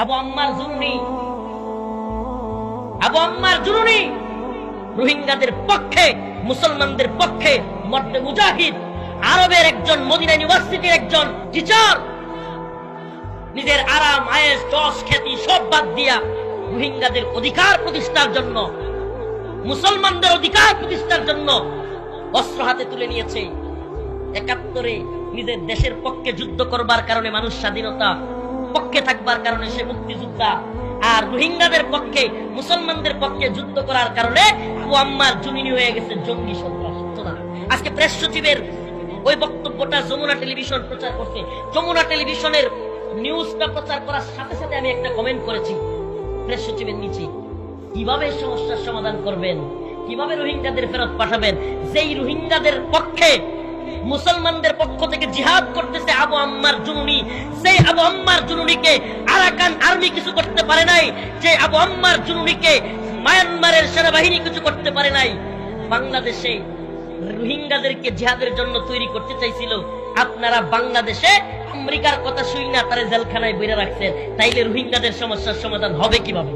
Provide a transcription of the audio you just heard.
আবু আম্মার জুনুনি রোহিঙ্গাদের পক্ষে, মুসলমানদের পক্ষে মর্দে মুজাহিদ, আরবের একজন, মদিনা ইউনিভার্সিটির একজন টিচার, নিজের আরাম আয়েশ যশ খ্যাতি সব বাদ দিয়া রোহিঙ্গাদের অধিকার প্রতিষ্ঠার জন্য, মুসলমানদের অধিকার প্রতিষ্ঠার জন্য অস্ত্র হাতে তুলে নিয়েছে। ৭১ নিজের দেশের পক্ষে যুদ্ধ করবার কারণে মানুষ স্বাধীনতা, পক্ষে থাকবার কারণে সে মুক্তিযোদ্ধা, আর রোহিঙ্গাদের পক্ষে, মুসলমানদের পক্ষে যুদ্ধ করার কারণে আবু আম্মার জুনিনি হয়ে গেছে জঙ্গি সন্ত্রাস। আজকে প্রেস সচিবের ওই বক্তব্যটা যমুনা টেলিভিশন প্রচার করছে। যমুনা টেলিভিশনের নিউজটা প্রচার করার সাথে সাথে আমি একটা কমেন্ট করেছি প্রেস সচিবের নিচে, কিভাবে সমস্যার সমাধান করবেন, কিভাবে রোহিঙ্গাদের ফেরত পাঠাবেন, যেই রোহিঙ্গাদের পক্ষে মুসলমানদের পক্ষ থেকে জিহাদ করতেছে আবু আম্মার জুনুনি, সেই আবু আম্মার জুনুনিকে আরাকান আর্মি কিছু করতে পারে নাই, যে আবু আম্মার জুনুনিকে মায়ানমারের সেনাবাহিনী কিছু করতে পারে নাই। বাংলাদেশে রোহিঙ্গাদেরকে জিহাদের জন্য তৈরি করতে চাইছিল, আপনারা বাংলাদেশে আমেরিকার কথা শুই না তারা জেলখানায় বইরা রাখছেন, তাইলে রোহিঙ্গাদের সমস্যার সমাধান হবে কিভাবে?